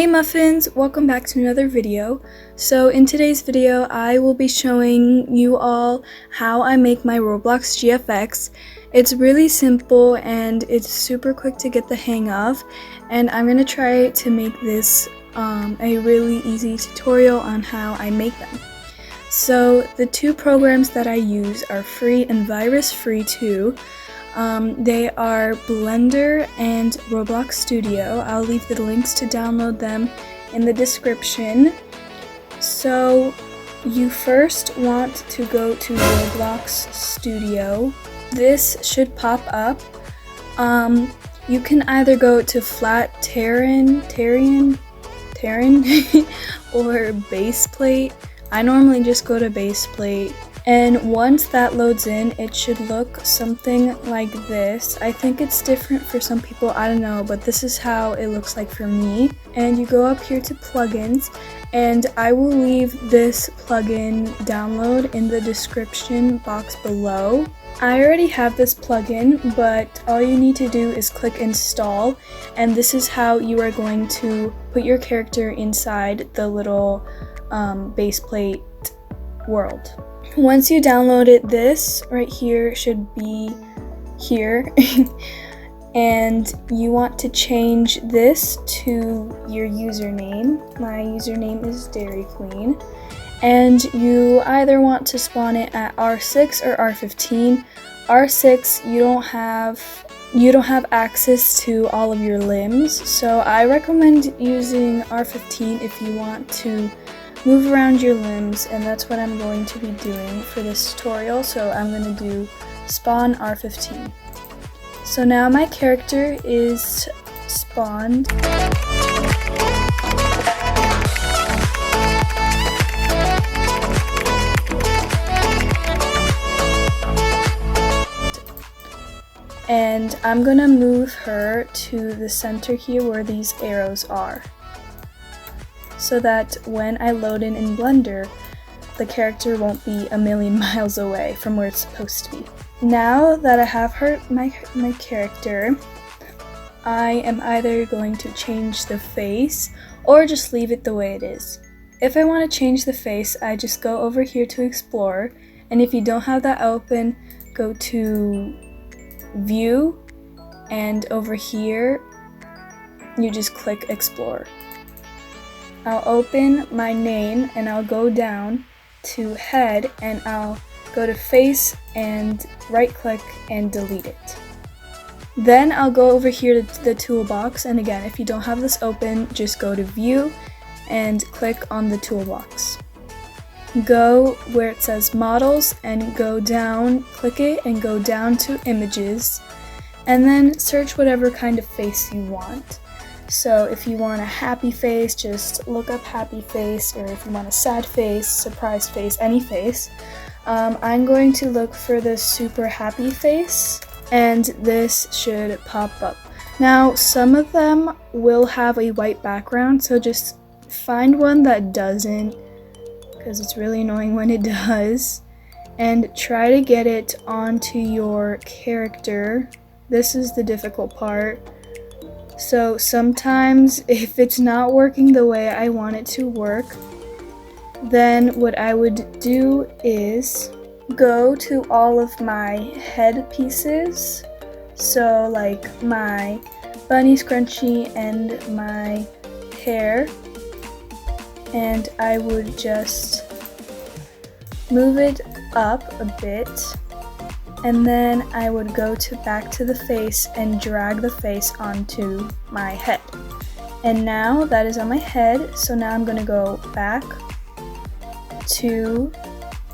Hey muffins, welcome back to another video. So in today's video I will be showing you all how I make my Roblox Gfx. It's really simple and it's super quick to get the hang of, and I'm going to try to make this a really easy tutorial on how I make them. So the two programs that I use are free and virus free too. They are Blender and Roblox Studio. I'll leave the links to download them in the description. So you first want to go to Roblox Studio. This should pop up. You can either go to flat terrain or base plate. I normally just go to base plate. And once that loads in, it should look something like this. I think it's different for some people, I don't know, but this is how it looks like for me. And you go up here to plugins, and I will leave this plugin download in the description box below. I already have this plugin, but all you need to do is click install, and this is how you are going to put your character inside the little base plate world. Once you download it, this right here should be here. And you want to change this to your username. My username is Dairy Queen. And you either want to spawn it at R6 or R15. R6, you don't have access to all of your limbs, so I recommend using R15 if you want to move around your limbs, and that's what I'm going to be doing for this tutorial. So I'm going to do spawn R15. So now my character is spawned. And I'm going to move her to the center here where these arrows are, so that when I load in Blender, the character won't be a million miles away from where it's supposed to be. Now that I have my character, I am either going to change the face or just leave it the way it is. If I want to change the face, I just go over here to Explore, and if you don't have that open, go to View, and over here, you just click Explore. I'll open my name and I'll go down to head and I'll go to face and right click and delete it. Then I'll go over here to the toolbox, and again, if you don't have this open, just go to view and click on the toolbox. Go where it says models and go down, click it and go down to images, and then search whatever kind of face you want. So if you want a happy face, just look up happy face, or if you want a sad face, surprised face, any face. I'm going to look for the super happy face, and this should pop up. Now some of them will have a white background, so just find one that doesn't, because it's really annoying when it does, and try to get it onto your character. This is the difficult part. So sometimes if it's not working the way I want it to work, then what I would do is go to all of my head pieces, so like my bunny scrunchie and my hair, and I would just move it up a bit, and then I would go back to the face and drag the face onto my head. And now that is on my head, so now I'm going to go back to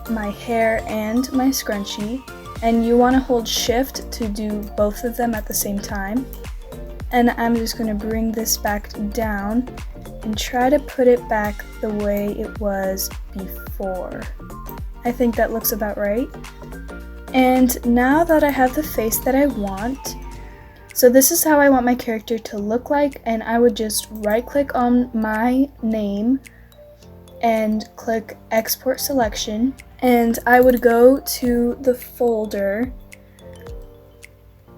my hair and my scrunchie, and you want to hold shift to do both of them at the same time. And I'm just going to bring this back down and try to put it back the way it was before. I think that looks about right. And now that I have the face that I want, so this is how I want my character to look like, and I would just right click on my name and click export selection, and I would go to the folder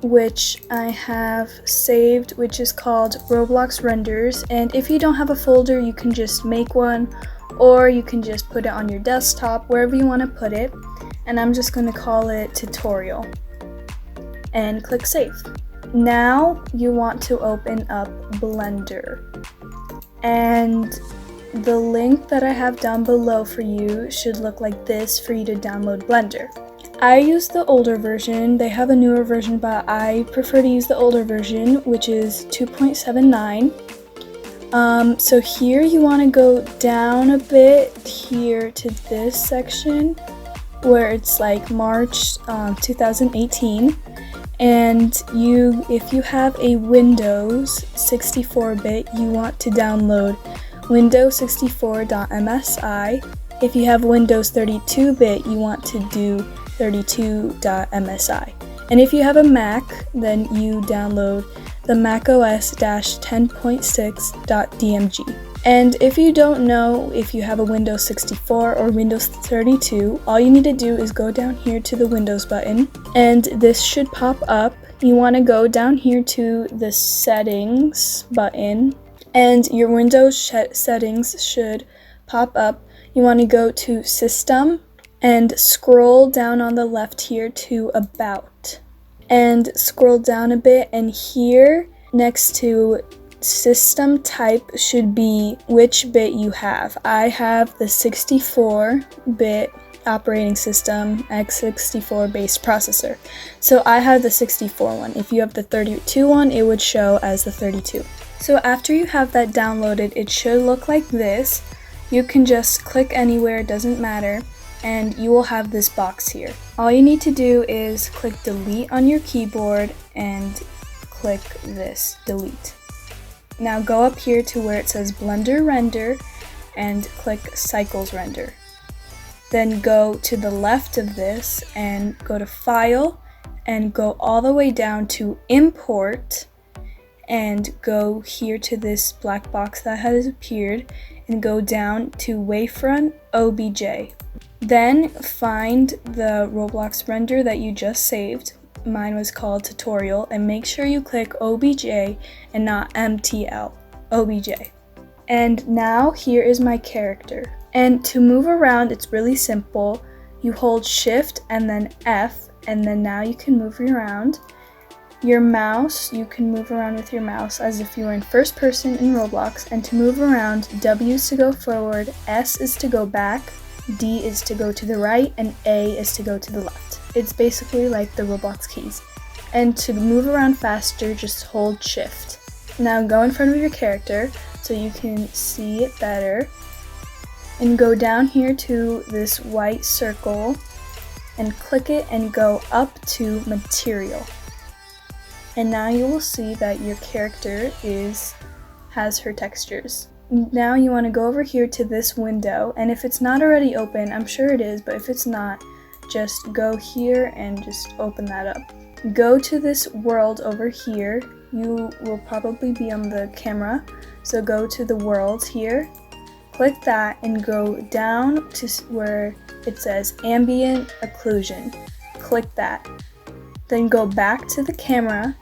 which I have saved, which is called Roblox Renders. And if you don't have a folder, you can just make one, or you can just put it on your desktop, wherever you want to put it. And I'm just going to call it tutorial and click save. Now you want to open up Blender, and the link that I have down below for you should look like this for you to download Blender. I use the older version. They have a newer version, but I prefer to use the older version, which is 2.79. So here you want to go down a bit here to this section where it's like March 2018. And if you have a Windows 64-bit, you want to download Windows64.msi. If you have Windows 32-bit, you want to do 32.msi. And if you have a Mac, then you download the macOS 10.6.dmg. And if you don't know if you have a Windows 64 or Windows 32, all you need to do is go down here to the Windows button, and this should pop up. You want to go down here to the settings button, and your Windows settings should pop up. You want to go to System and scroll down on the left here to About, and scroll down a bit, and here next to System type should be which bit you have. I have the 64-bit operating system x64 based processor, so I have the 64 one. If you have the 32 one, it would show as the 32. So after you have that downloaded, it should look like this. You can just click anywhere, it doesn't matter, and you will have this box here. All you need to do is click delete on your keyboard and click this, delete. Now go up here to where it says Blender Render and click Cycles Render. Then go to the left of this and go to File and go all the way down to Import and go here to this black box that has appeared and go down to Wavefront OBJ. Then find the Roblox render that you just saved. Mine was called Tutorial, and make sure you click OBJ and not MTL, OBJ. And now here is my character. And to move around, it's really simple. You hold Shift and then F, and then now you can move around. Your mouse, you can move around with your mouse as if you were in first person in Roblox. And to move around, W is to go forward, S is to go back, D is to go to the right, and A is to go to the left. It's basically like the Roblox keys. And to move around faster, just hold Shift. Now go in front of your character so you can see it better. And go down here to this white circle and click it and go up to Material. And now you will see that your character has her textures. Now you want to go over here to this window, and if it's not already open, I'm sure it is, but if it's not, just go here and just open that up. Go to this world over here. You will probably be on the camera, so go to the world here, click that, and go down to where it says Ambient Occlusion. Click that. Then go back to the camera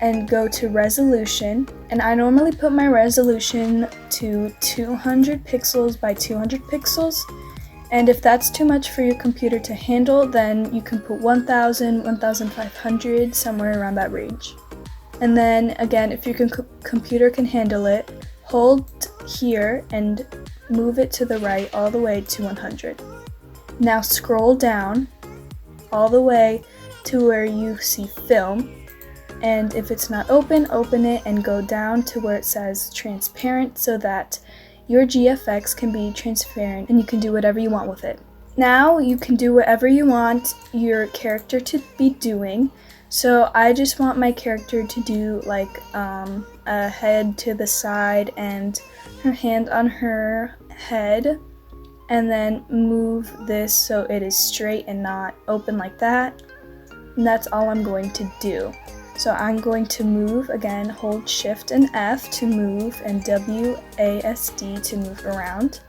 and go to Resolution, and I normally put my resolution to 200 pixels by 200 pixels. And if that's too much for your computer to handle, then you can put 1000, 1500, somewhere around that range. And then again, if your computer can handle it, hold here and move it to the right all the way to 100. Now scroll down all the way to where you see Film. And if it's not open, open it and go down to where it says Transparent so that your GFX can be transparent and you can do whatever you want with it. Now you can do whatever you want your character to be doing. So I just want my character to do like a head to the side and her hand on her head, and then move this so it is straight and not open like that. And that's all I'm going to do. So I'm going to move, again, hold Shift and F to move and WASD to move around.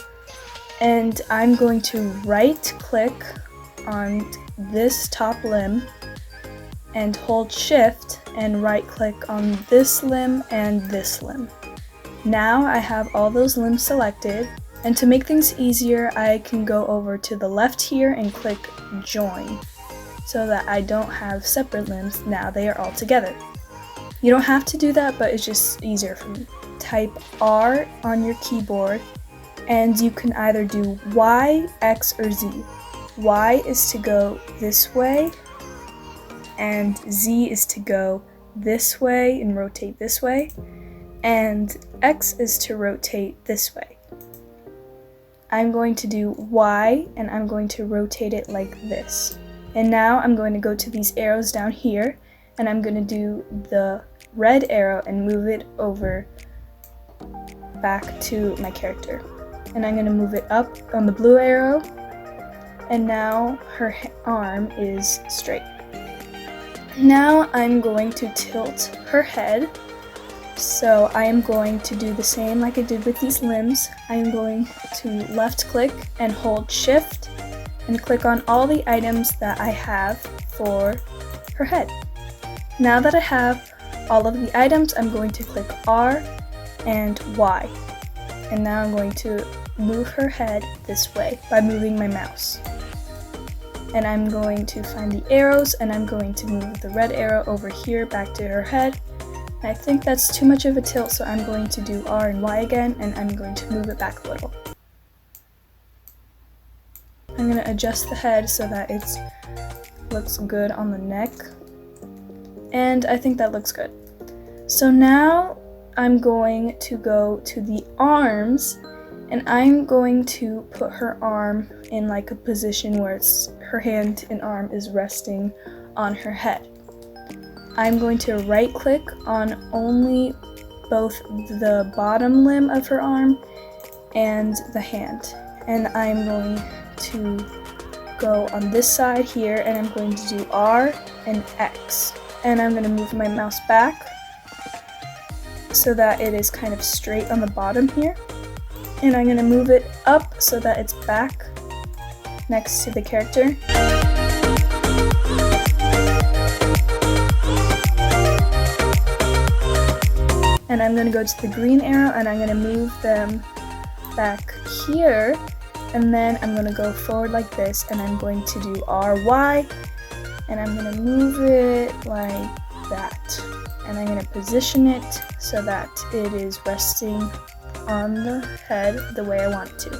And I'm going to right click on this top limb and hold shift and right click on this limb and this limb. Now I have all those limbs selected, and to make things easier I can go over to the left here and click join so that I don't have separate limbs, now they are all together. You don't have to do that, but it's just easier for me. Type R on your keyboard and you can either do Y, X, or Z. Y is to go this way and Z is to go this way and rotate this way, and X is to rotate this way. I'm going to do Y and I'm going to rotate it like this. And now I'm going to go to these arrows down here and I'm going to do the red arrow and move it over back to my character. And I'm going to move it up on the blue arrow, and now her arm is straight. Now I'm going to tilt her head, so I am going to do the same like I did with these limbs. I am going to left click and hold shift and click on all the items that I have for her head. Now that I have all of the items, I'm going to click R and Y. And now I'm going to move her head this way by moving my mouse. And I'm going to find the arrows and I'm going to move the red arrow over here back to her head. And I think that's too much of a tilt, so I'm going to do R and Y again and I'm going to move it back a little. I'm going to adjust the head so that it looks good on the neck. And I think that looks good. So now I'm going to go to the arms and I'm going to put her arm in like a position where her hand and arm is resting on her head. I'm going to right click on only both the bottom limb of her arm and the hand. And I'm going to go on this side here and I'm going to do R and X. And I'm going to move my mouse back so that it is kind of straight on the bottom here. And I'm going to move it up so that it's back next to the character. And I'm going to go to the green arrow and I'm going to move them back here. And then I'm going to go forward like this and I'm going to do RY and I'm going to move it like that. And I'm going to position it so that it is resting on the head the way I want it to.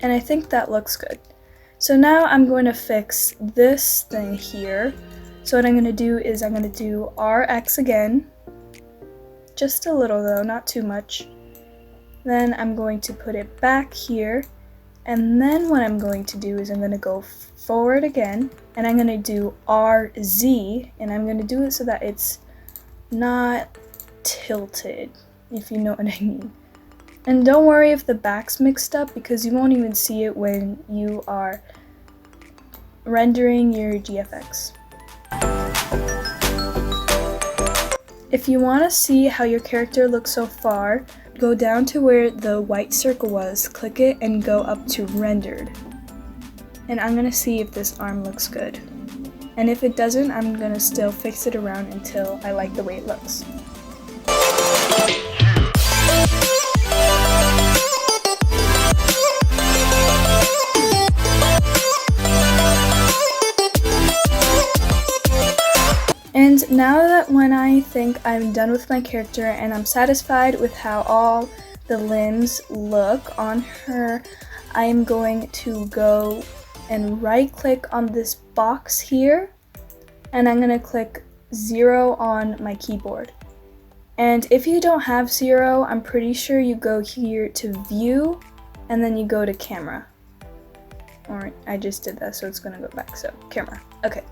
And I think that looks good. So now I'm going to fix this thing here. So what I'm going to do is I'm going to do RX again. Just a little though, not too much. Then I'm going to put it back here. And then what I'm going to do is I'm going to go forward again. And I'm going to do RZ. And I'm going to do it so that it's not tilted, if you know what I mean. And don't worry if the back's mixed up because you won't even see it when you are rendering your GFX. If you want to see how your character looks so far, go down to where the white circle was, click it, and go up to rendered. And I'm going to see if this arm looks good. And if it doesn't, I'm going to still fix it around until I like the way it looks. And now that when I think I'm done with my character and I'm satisfied with how all the limbs look on her, I'm going to go and right click on this box here and I'm going to click 0 on my keyboard. And if you don't have 0, I'm pretty sure you go here to view and then you go to camera. Or I just did that, so it's going to go back, so camera. Okay.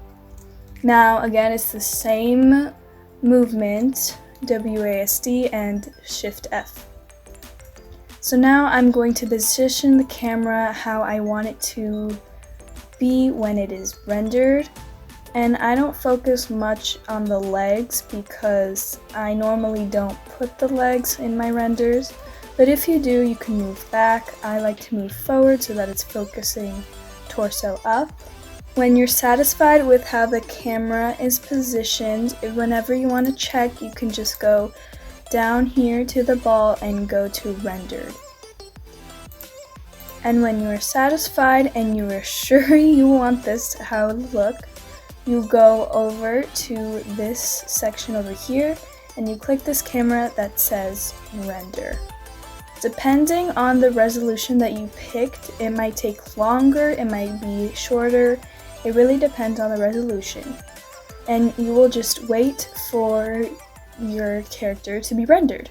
Now again, it's the same movement, WASD and Shift F. So now I'm going to position the camera how I want it to be when it is rendered. And I don't focus much on the legs because I normally don't put the legs in my renders. But if you do, you can move back. I like to move forward so that it's focusing torso up. When you're satisfied with how the camera is positioned, whenever you want to check, you can just go down here to the ball and go to rendered. And when you are satisfied and you are sure you want this to how it look, you go over to this section over here and you click this camera that says render. Depending on the resolution that you picked, it might take longer, it might be shorter. It really depends on the resolution. And you will just wait for your character to be rendered.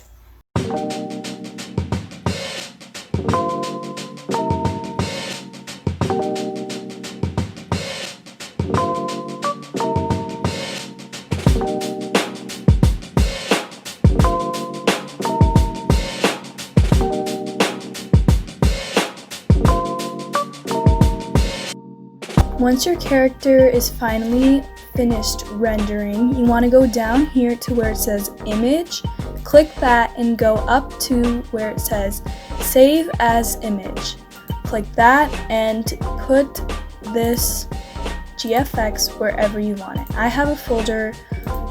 Once your character is finally finished rendering, you want to go down here to where it says image, click that and go up to where it says save as image. Click that and put this GFX wherever you want it. I have a folder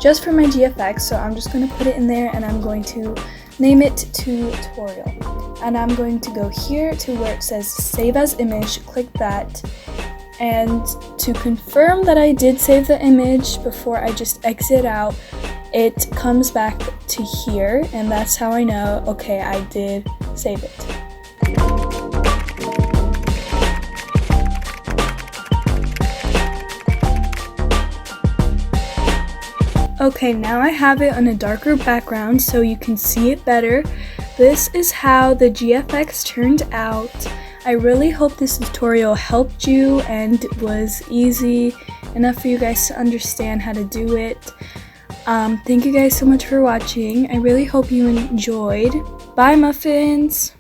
just for my GFX, so I'm just going to put it in there and I'm going to name it tutorial. And I'm going to go here to where it says save as image, click that. And to confirm that I did save the image before I just exit out, it comes back to here, and that's how I know, okay, I did save it. Okay, now I have it on a darker background so you can see it better. This is how the GFX turned out. I really hope this tutorial helped you and was easy enough for you guys to understand how to do it. Thank you guys so much for watching. I really hope you enjoyed. Bye, muffins!